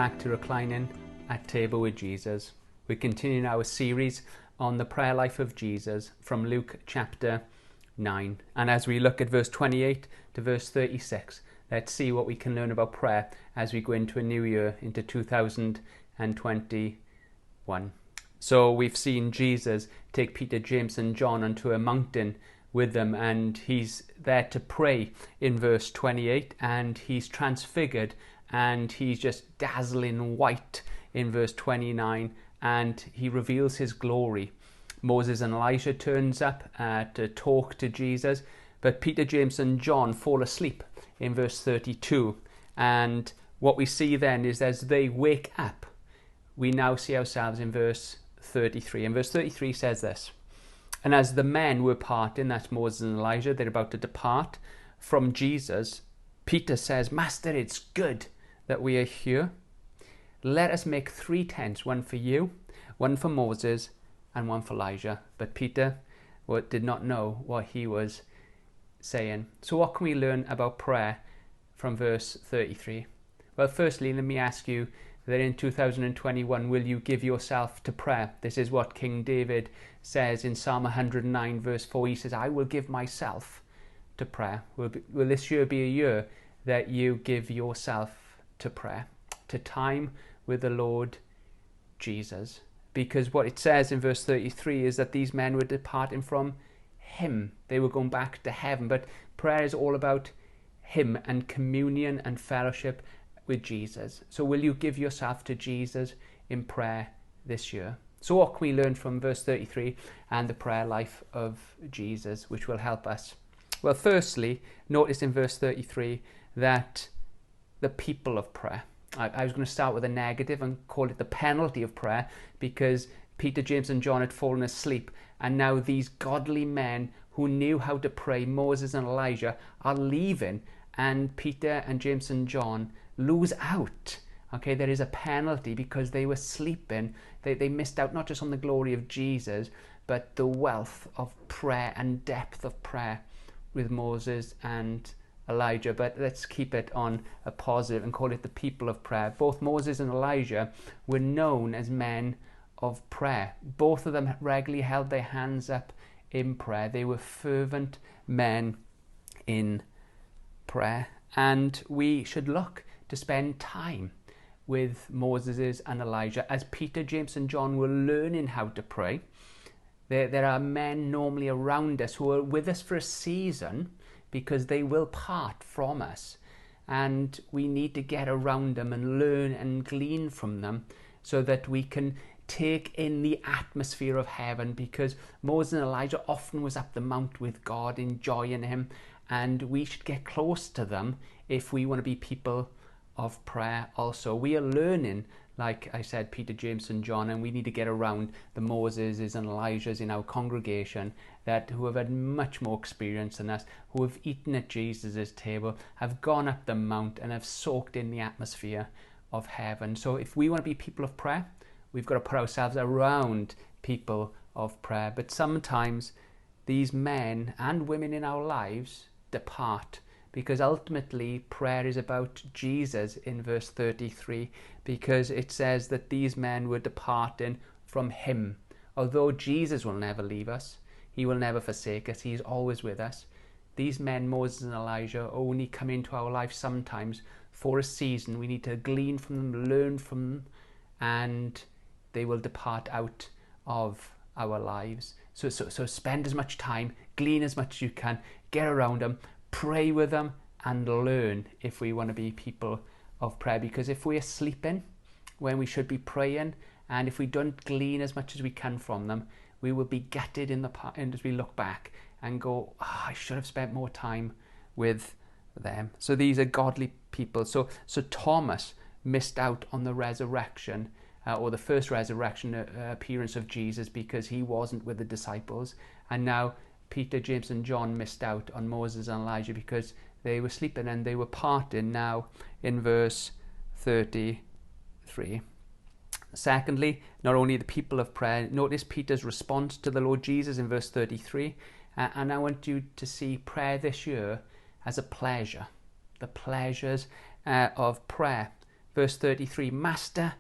back to Reclining at Table with Jesus. We're continuing our series on the prayer life of Jesus from Luke chapter 9. And as we look at verse 28 to verse 36, let's see what we can learn about prayer as we go into a new year, into 2021. So we've seen Jesus take Peter, James and John onto a mountain with them, and he's there to pray in verse 28, and he's transfigured and he's just dazzling white in verse 29, and he reveals his glory. Moses and Elijah turns up to talk to Jesus, but Peter, James and John fall asleep in verse 32. And what we see then is as they wake up, we now see ourselves in verse 33. And verse 33 says this: "And as the men were parting," that's Moses and Elijah, they're about to depart from Jesus, Peter says, "Master, it's good that we are here. Let us make 3 tents, one for you, one for Moses, and one for Elijah." But Peter did not know what he was saying. So what can we learn about prayer from verse 33? Well, firstly, let me ask you that in 2021, will you give yourself to prayer? This is what King David says in Psalm 109 verse 4. He says, "I will give myself to prayer." Will this year be a year that you give yourself to prayer, to time with the Lord Jesus? Because what it says in verse 33 is that these men were departing from him. They were going back to heaven. But prayer is all about him and communion and fellowship with Jesus. So will you give yourself to Jesus in prayer this year? So what can we learn from verse 33 and the prayer life of Jesus, which will help us? Well, firstly, notice in verse 33 that the people of prayer. I was going to start with a negative and call it the penalty of prayer, because Peter, James and John had fallen asleep, and now these godly men who knew how to pray, Moses and Elijah, are leaving, and Peter and James and John lose out. Okay, there is a penalty because they were sleeping. They missed out not just on the glory of Jesus, but the wealth of prayer and depth of prayer with Moses and Elijah. But let's keep it on a positive and call it the people of prayer. Both Moses and Elijah were known as men of prayer. Both of them regularly held their hands up in prayer. They were fervent men in prayer. And we should look to spend time with Moses and Elijah as Peter, James and John were learning how to pray. There are men normally around us who are with us for a season, because they will part from us, and we need to get around them and learn and glean from them so that we can take in the atmosphere of heaven, because Moses and Elijah often was up the mount with God, enjoying him, and we should get close to them if we want to be people of prayer also. We are learning, like I said, Peter, James and John, and we need to get around the Moses and Elijahs in our congregation who have had much more experience than us, who have eaten at Jesus' table, have gone up the mount and have soaked in the atmosphere of heaven. So if we want to be people of prayer, we've got to put ourselves around people of prayer. But sometimes these men and women in our lives depart, because ultimately prayer is about Jesus in verse 33, because it says that these men were departing from him. Although Jesus will never leave us, he will never forsake us, he's always with us, these men, Moses and Elijah, only come into our life sometimes for a season. We need to glean from them, learn from them, and they will depart out of our lives. So spend as much time, glean as much as you can, get around them, pray with them, and learn if we want to be people of prayer. Because if we are sleeping when we should be praying, and if we don't glean as much as we can from them, we will be gutted in as we look back and go, I should have spent more time with them. So these are godly people. So Thomas missed out on the resurrection, or the first resurrection appearance of Jesus, because he wasn't with the disciples. And now Peter, James and John missed out on Moses and Elijah because they were sleeping, and they were parting now in verse 33. Secondly, not only the people of prayer, notice Peter's response to the Lord Jesus in verse 33. And I want you to see prayer this year as a pleasure, the pleasures of prayer. Verse 33, Master,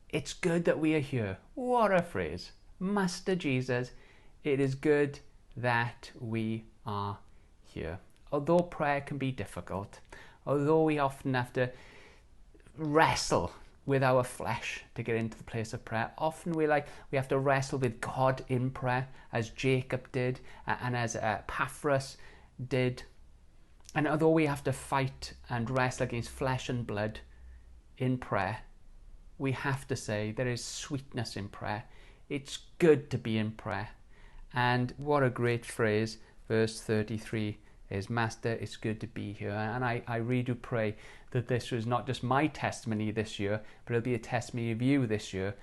it's good that we are here. What a phrase. Master Jesus, it is good that we are here. Although prayer can be difficult, although we often have to wrestle with our flesh to get into the place of prayer, often we have to wrestle with God in prayer, as Jacob did and as Epaphras did. And although we have to fight and wrestle against flesh and blood in prayer, we have to say there is sweetness in prayer. It's good to be in prayer. And what a great phrase, verse 33 is, Master, it's good to be here. And I really do pray that this was not just my testimony this year, but it'll be a testimony of you this year,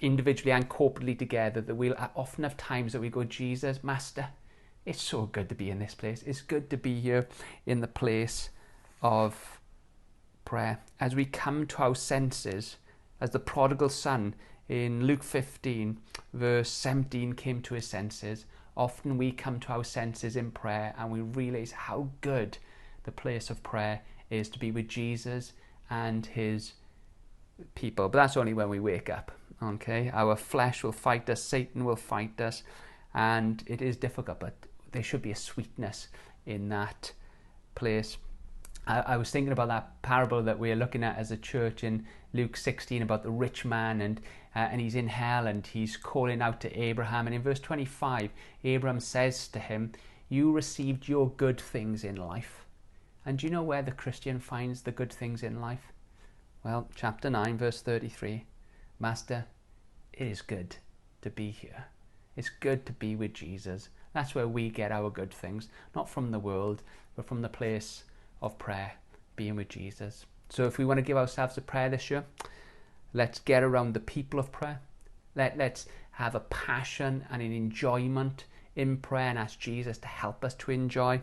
individually and corporately together, that we'll often have times that we go, Jesus, Master, it's so good to be in this place. It's good to be here in the place of prayer. As we come to our senses, as the prodigal son in Luke 15, verse 17 came to his senses, often we come to our senses in prayer and we realize how good the place of prayer is to be with Jesus and his people. But that's only when we wake up, okay? Our flesh will fight us, Satan will fight us, and it is difficult, but there should be a sweetness in that place. I was thinking about that parable that we're looking at as a church in Luke 16 about the rich man, and he's in hell and he's calling out to Abraham. And in verse 25, Abraham says to him, you received your good things in life. And do you know where the Christian finds the good things in life? Well, chapter 9, verse 33, Master, it is good to be here. It's good to be with Jesus. That's where we get our good things, not from the world, but from the place of prayer, being with Jesus. So if we want to give ourselves to prayer this year, let's get around the people of prayer. Let's have a passion and an enjoyment in prayer and ask Jesus to help us to enjoy.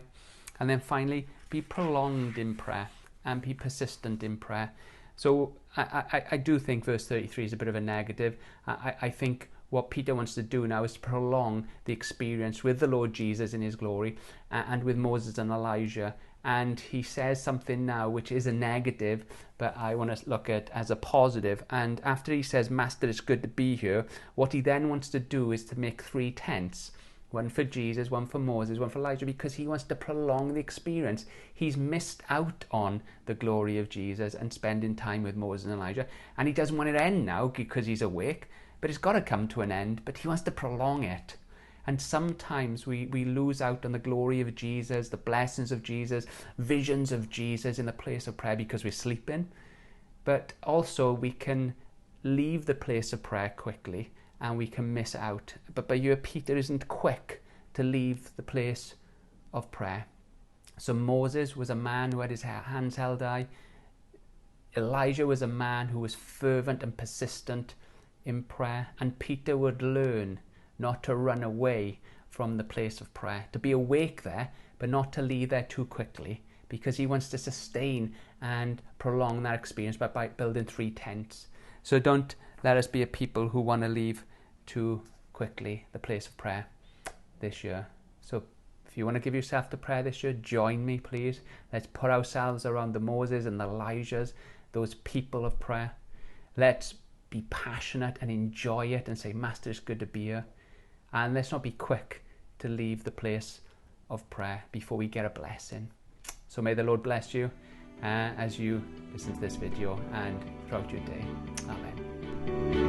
And then finally, be prolonged in prayer and be persistent in prayer. So I do think verse 33 is a bit of a negative. I think what Peter wants to do now is to prolong the experience with the Lord Jesus in his glory and with Moses and Elijah. And he says something now which is a negative, but I want to look at as a positive. And after he says, Master, it's good to be here, what he then wants to do is to make 3 tents. One for Jesus, one for Moses, one for Elijah, because he wants to prolong the experience. He's missed out on the glory of Jesus and spending time with Moses and Elijah. And he doesn't want it to end now because he's awake, but it's got to come to an end. But he wants to prolong it. And sometimes we lose out on the glory of Jesus, the blessings of Jesus, visions of Jesus in the place of prayer because we're sleeping. But also we can leave the place of prayer quickly and we can miss out. But by you, Peter isn't quick to leave the place of prayer. So Moses was a man who had his hands held high. Elijah was a man who was fervent and persistent in prayer. And Peter would learn not to run away from the place of prayer, to be awake there, but not to leave there too quickly, because he wants to sustain and prolong that experience by building 3 tents. So don't let us be a people who want to leave too quickly the place of prayer this year. So if you want to give yourself to prayer this year, join me, please. Let's put ourselves around the Moses and the Elijahs, those people of prayer. Let's be passionate and enjoy it and say, Master, it's good to be here. And let's not be quick to leave the place of prayer before we get a blessing. So may the Lord bless you as you listen to this video and throughout your day. Amen.